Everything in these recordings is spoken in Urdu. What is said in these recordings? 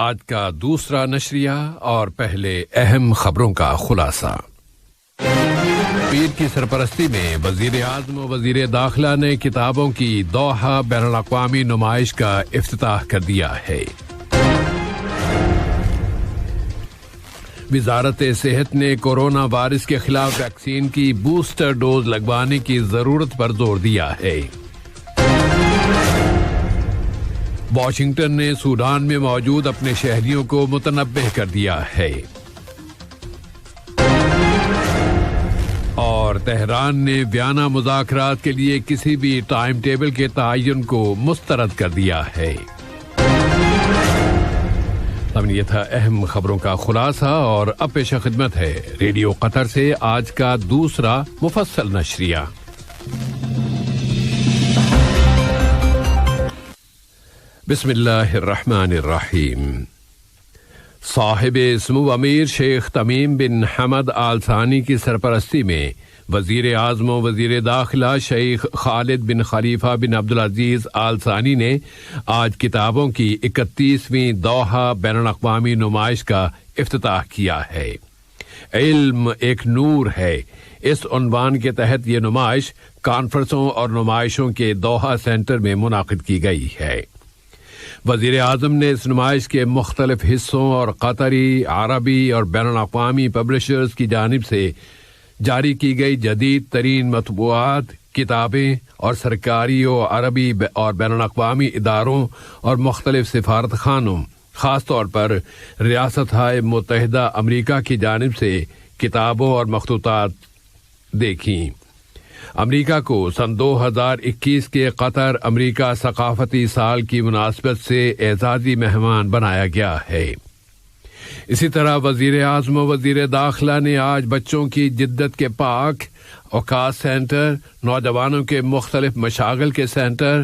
آج کا دوسرا نشریہ اور پہلے اہم خبروں کا خلاصہ۔ پیر کی سرپرستی میں وزیر اعظم و وزیر داخلہ نے کتابوں کی دوحہ بین الاقوامی نمائش کا افتتاح کر دیا ہے۔ وزارت صحت نے کورونا وائرس کے خلاف ویکسین کی بوسٹر ڈوز لگوانے کی ضرورت پر زور دیا ہے۔ واشنگٹن نے سوڈان میں موجود اپنے شہریوں کو متنبہ کر دیا ہے۔ اور تہران نے ویانا مذاکرات کے لیے کسی بھی ٹائم ٹیبل کے تعین کو مسترد کر دیا ہے۔ یہ تھا اہم خبروں کا خلاصہ، اور اب پیش خدمت ہے ریڈیو قطر سے آج کا دوسرا مفصل نشریہ۔ بسم اللہ الرحمن الرحیم۔ صاحب سمو امیر شیخ تمیم بن حمد آل ثانی کی سرپرستی میں وزیر اعظم و وزیر داخلہ شیخ خالد بن خلیفہ بن عبدالعزیز آل ثانی نے آج کتابوں کی 31ویں دوحہ بین الاقوامی نمائش کا افتتاح کیا ہے۔ علم ایک نور ہے، اس عنوان کے تحت یہ نمائش کانفرنسوں اور نمائشوں کے دوحہ سینٹر میں منعقد کی گئی ہے۔ وزیر اعظم نے اس نمائش کے مختلف حصوں اور قطری، عربی اور بین الاقوامی پبلشرز کی جانب سے جاری کی گئی جدید ترین مطبوعات، کتابیں اور سرکاری و عربی اور بین الاقوامی اداروں اور مختلف سفارت خانوں، خاص طور پر ریاستہائے متحدہ امریکہ کی جانب سے کتابوں اور مخطوطات دیکھیں۔ امریکہ کو سن 2021 کے قطر امریکہ ثقافتی سال کی مناسبت سے اعزازی مہمان بنایا گیا ہے۔ اسی طرح وزیر اعظم و وزیر داخلہ نے آج بچوں کی جدت کے پاک اوقات سینٹر، نوجوانوں کے مختلف مشاغل کے سینٹر،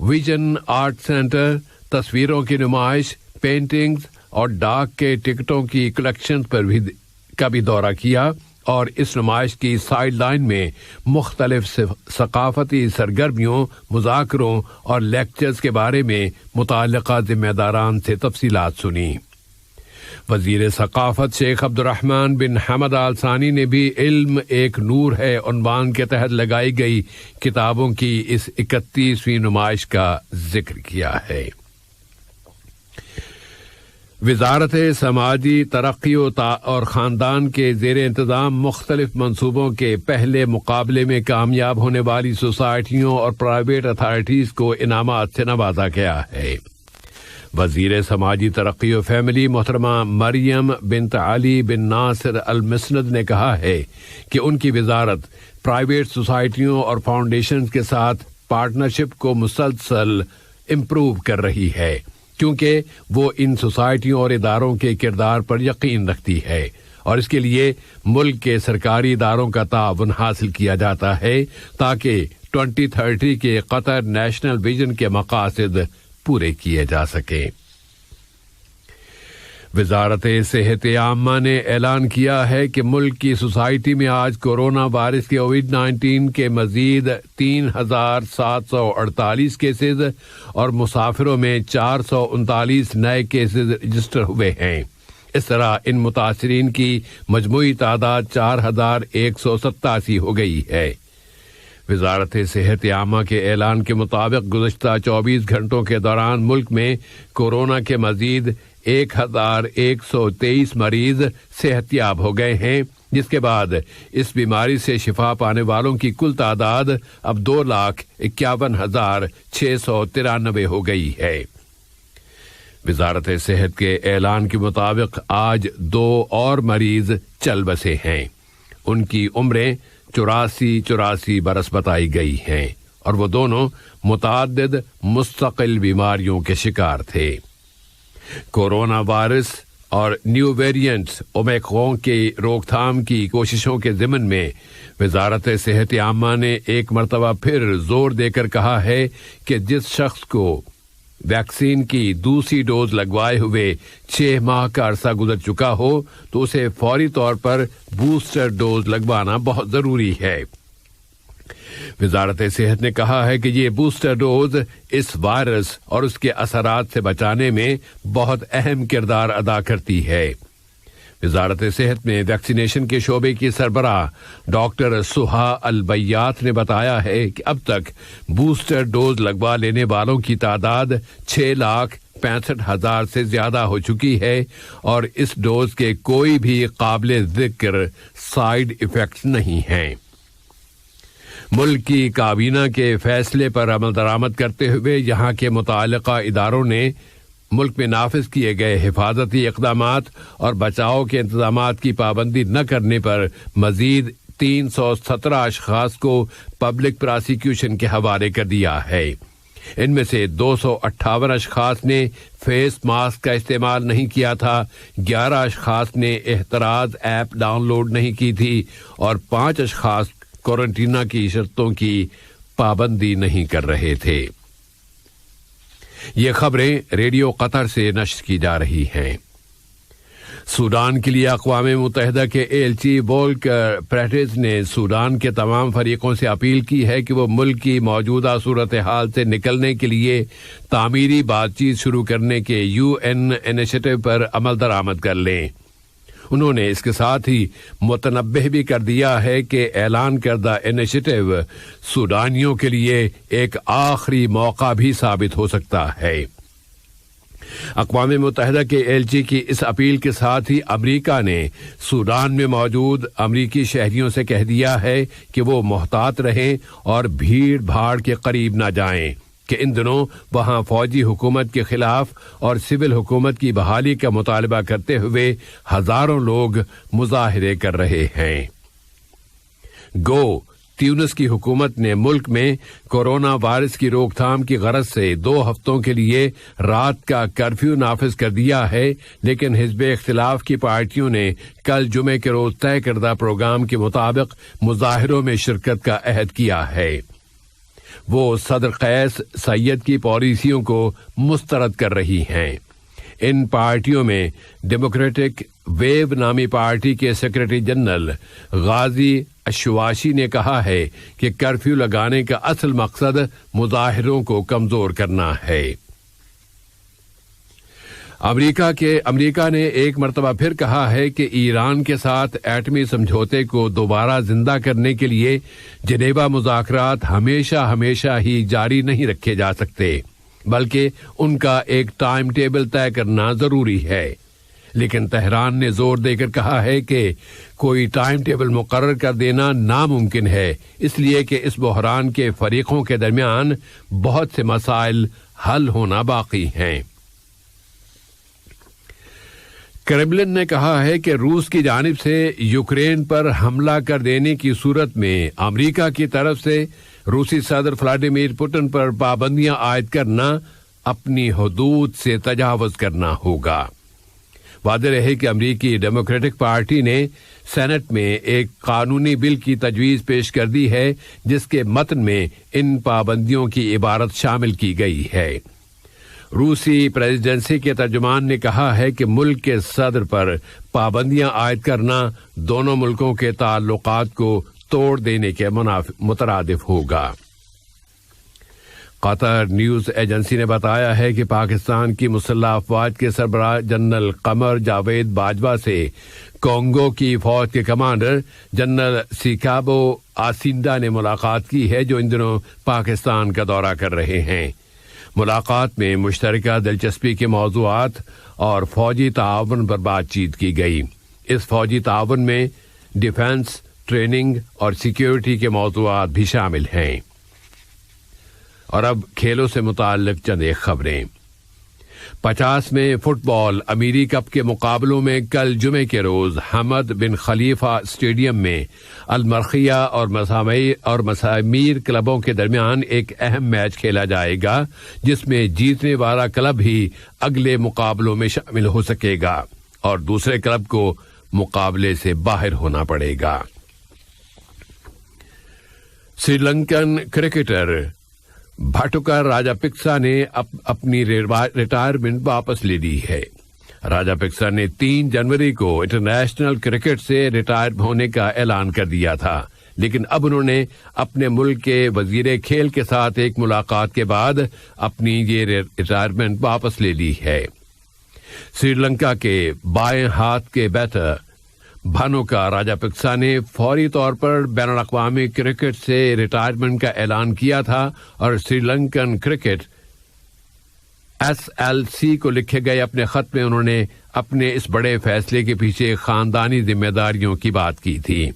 ویژن آرٹ سینٹر، تصویروں کی نمائش، پینٹنگز اور ڈاک کے ٹکٹوں کی کلیکشن پر کا بھی دورہ کیا، اور اس نمائش کی سائیڈ لائن میں مختلف ثقافتی سرگرمیوں، مذاکروں اور لیکچرز کے بارے میں متعلقہ ذمہ داران سے تفصیلات سنی۔ وزیر ثقافت شیخ عبدالرحمن بن حمد آل ثانی نے بھی علم ایک نور ہے عنوان کے تحت لگائی گئی کتابوں کی اس 31ویں نمائش کا ذکر کیا ہے۔ وزارت سماجی ترقی اور خاندان کے زیر انتظام مختلف منصوبوں کے پہلے مقابلے میں کامیاب ہونے والی سوسائٹیوں اور پرائیویٹ اتھارٹیز کو انعامات سے نوازا گیا ہے۔ وزیر سماجی ترقی و فیملی محترمہ مریم بنت علی بن ناصر المسند نے کہا ہے کہ ان کی وزارت پرائیویٹ سوسائٹیوں اور فاؤنڈیشنز کے ساتھ پارٹنرشپ کو مسلسل امپروو کر رہی ہے، کیونکہ وہ ان سوسائٹیوں اور اداروں کے کردار پر یقین رکھتی ہے، اور اس کے لیے ملک کے سرکاری اداروں کا تعاون حاصل کیا جاتا ہے تاکہ 2030 کے قطر نیشنل ویژن کے مقاصد پورے کیے جا سکیں۔ وزارت صحت عامہ نے اعلان کیا ہے کہ ملک کی سوسائٹی میں آج کورونا وائرس کے کووڈ-19 کے مزید 3748 کیسز اور مسافروں میں 439 نئے کیسز رجسٹر ہوئے ہیں۔ اس طرح ان متاثرین کی مجموعی تعداد 4187 ہو گئی ہے۔ وزارت صحت عامہ کے اعلان کے مطابق گزشتہ 24 گھنٹوں کے دوران ملک میں کورونا کے مزید 1123 مریض صحت یاب ہو گئے ہیں، جس کے بعد اس بیماری سے شفا پانے والوں کی کل تعداد اب 2,51,693 ہو گئی ہے۔ وزارت صحت کے اعلان کے مطابق آج 2 اور مریض چل بسے ہیں۔ ان کی عمریں 84 برس بتائی گئی ہیں، اور وہ دونوں متعدد مستقل بیماریوں کے شکار تھے۔ کورونا وائرس اور نیو ویریئنٹس اومیکرون کی روک تھام کی کوششوں کے ضمن میں وزارت صحت عامہ نے ایک مرتبہ پھر زور دے کر کہا ہے کہ جس شخص کو ویکسین کی دوسری ڈوز لگوائے ہوئے 6 ماہ کا عرصہ گزر چکا ہو تو اسے فوری طور پر بوسٹر ڈوز لگوانا بہت ضروری ہے۔ وزارت صحت نے کہا ہے کہ یہ بوسٹر ڈوز اس وائرس اور اس کے اثرات سے بچانے میں بہت اہم کردار ادا کرتی ہے۔ وزارت صحت میں ویکسینیشن کے شعبے کی سربراہ ڈاکٹر سہا البیات نے بتایا ہے کہ اب تک بوسٹر ڈوز لگوا لینے والوں کی تعداد 6,65,000 سے زیادہ ہو چکی ہے اور اس ڈوز کے کوئی بھی قابل ذکر سائیڈ ایفیکٹس نہیں ہیں۔ ملک کی کابینہ کے فیصلے پر عمل درآمد کرتے ہوئے یہاں کے متعلقہ اداروں نے ملک میں نافذ کیے گئے حفاظتی اقدامات اور بچاؤ کے انتظامات کی پابندی نہ کرنے پر مزید 317 اشخاص کو پبلک پراسیکیوشن کے حوالے کر دیا ہے۔ ان میں سے 258 اشخاص نے فیس ماسک کا استعمال نہیں کیا تھا، 11 اشخاص نے احتراز ایپ ڈاؤن لوڈ نہیں کی تھی اور 5 اشخاص کوارنٹینا کی شرطوں کی پابندی نہیں کر رہے تھے۔ یہ خبریں ریڈیو قطر سے نشر کی جا رہی ہیں۔ سوڈان کے لیے اقوام متحدہ کے ایلچی وولکر پیٹرز نے سوڈان کے تمام فریقوں سے اپیل کی ہے کہ وہ ملک کی موجودہ صورتحال سے نکلنے کے لیے تعمیری بات چیت شروع کرنے کے UN انیشیٹو پر عمل درآمد کر لیں۔ انہوں نے اس کے ساتھ ہی متنبہ بھی کر دیا ہے کہ اعلان کردہ انیشیٹو سوڈانیوں کے لیے ایک آخری موقع بھی ثابت ہو سکتا ہے۔ اقوام متحدہ کے ایلچی کی اس اپیل کے ساتھ ہی امریکہ نے سوڈان میں موجود امریکی شہریوں سے کہہ دیا ہے کہ وہ محتاط رہیں اور بھیڑ بھاڑ کے قریب نہ جائیں کہ ان دنوں وہاں فوجی حکومت کے خلاف اور سول حکومت کی بحالی کا مطالبہ کرتے ہوئے ہزاروں لوگ مظاہرے کر رہے ہیں۔ تیونس کی حکومت نے ملک میں کورونا وائرس کی روک تھام کی غرض سے 2 ہفتوں کے لیے رات کا کرفیو نافذ کر دیا ہے، لیکن حزب اختلاف کی پارٹیوں نے کل جمعے کے روز طے کردہ پروگرام کے مطابق مظاہروں میں شرکت کا عہد کیا ہے۔ وہ صدر قیس سعید کی پالیسیوں کو مسترد کر رہی ہیں۔ ان پارٹیوں میں ڈیموکریٹک ویو نامی پارٹی کے سیکرٹری جنرل غازی اشواشی نے کہا ہے کہ کرفیو لگانے کا اصل مقصد مظاہروں کو کمزور کرنا ہے۔ امریکہ نے ایک مرتبہ پھر کہا ہے کہ ایران کے ساتھ ایٹمی سمجھوتے کو دوبارہ زندہ کرنے کے لیے جنیوا مذاکرات ہمیشہ ہی جاری نہیں رکھے جا سکتے، بلکہ ان کا ایک ٹائم ٹیبل طے کرنا ضروری ہے۔ لیکن تہران نے زور دے کر کہا ہے کہ کوئی ٹائم ٹیبل مقرر کر دینا ناممکن ہے، اس لیے کہ اس بحران کے فریقوں کے درمیان بہت سے مسائل حل ہونا باقی ہیں۔ کریملن نے کہا ہے کہ روس کی جانب سے یوکرین پر حملہ کر دینے کی صورت میں امریکہ کی طرف سے روسی صدر ولاڈیمیر پوٹن پر پابندیاں عائد کرنا اپنی حدود سے تجاوز کرنا ہوگا۔ واضح رہے کہ امریکی ڈیموکریٹک پارٹی نے سینٹ میں ایک قانونی بل کی تجویز پیش کر دی ہے جس کے متن میں ان پابندیوں کی عبارت شامل کی گئی ہے۔ روسی پریزیڈنسی کے ترجمان نے کہا ہے کہ ملک کے صدر پر پابندیاں عائد کرنا دونوں ملکوں کے تعلقات کو توڑ دینے کے مترادف ہوگا۔ قطر نیوز ایجنسی نے بتایا ہے کہ پاکستان کی مسلح افواج کے سربراہ جنرل قمر جاوید باجوہ سے کانگو کی فوج کے کمانڈر جنرل سیکابو آسینڈا نے ملاقات کی ہے، جو ان دنوں پاکستان کا دورہ کر رہے ہیں۔ ملاقات میں مشترکہ دلچسپی کے موضوعات اور فوجی تعاون پر بات چیت کی گئی۔ اس فوجی تعاون میں ڈیفنس، ٹریننگ اور سیکیورٹی کے موضوعات بھی شامل ہیں۔ اور اب کھیلوں سے متعلق چند ایک خبریں۔ 50ویں فٹ بال امیری کپ کے مقابلوں میں کل جمعے کے روز حمد بن خلیفہ اسٹیڈیم میں المرخیہ اور مسامیر کلبوں کے درمیان ایک اہم میچ کھیلا جائے گا، جس میں جیتنے والا کلب ہی اگلے مقابلوں میں شامل ہو سکے گا اور دوسرے کلب کو مقابلے سے باہر ہونا پڑے گا۔ سری لنکن کرکٹر بھٹوکر راجاپکسا نے اپنی ریٹائرمنٹ واپس لے لی ہے۔ راجاپکسا نے 3 جنوری کو انٹرنیشنل کرکٹ سے ریٹائر ہونے کا اعلان کر دیا تھا، لیکن اب انہوں نے اپنے ملک کے وزیر کھیل کے ساتھ ایک ملاقات کے بعد اپنی یہ ریٹائرمنٹ واپس لے لی ہے۔ سری لنکا کے بائیں ہاتھ کے بیٹر بھانوکا راجاپکسا نے فوری طور پر بین الاقوامی کرکٹ سے ریٹائرمنٹ کا اعلان کیا تھا، اور سری لنکن کرکٹ SLC کو لکھے گئے اپنے خط میں انہوں نے اپنے اس بڑے فیصلے کے پیچھے خاندانی ذمہ داریوں کی بات کی تھی۔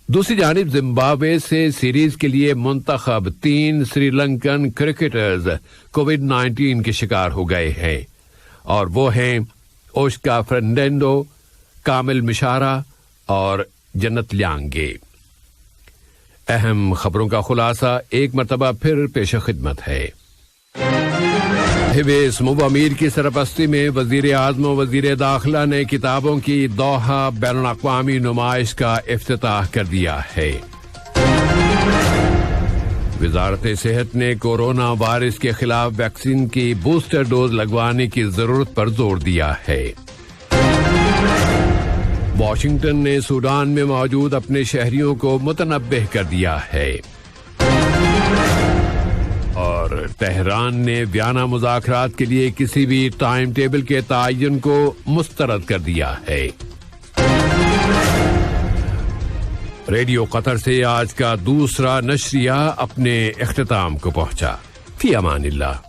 دوسری جانب زمبابوے سے سیریز کے لیے منتخب 3 سری لنکن کرکٹرز کووڈ-19 کے شکار ہو گئے ہیں، اور وہ ہیں اوشکا فرنینڈو، کامل مشارا اور جنت لیانگے۔ اہم خبروں کا خلاصہ ایک مرتبہ پھر پیش خدمت ہے۔ سمو امیر کی سرپرستی میں وزیر اعظم و وزیر داخلہ نے کتابوں کی دوحہ بین الاقوامی نمائش کا افتتاح کر دیا ہے۔ وزارت صحت نے کورونا وائرس کے خلاف ویکسین کی بوسٹر ڈوز لگوانے کی ضرورت پر زور دیا ہے۔ واشنگٹن نے سوڈان میں موجود اپنے شہریوں کو متنبہ کر دیا ہے، اور تہران نے ویانا مذاکرات کے لیے کسی بھی ٹائم ٹیبل کے تعین کو مسترد کر دیا ہے۔ ریڈیو قطر سے آج کا دوسرا نشریہ اپنے اختتام کو پہنچا۔ فی امان اللہ۔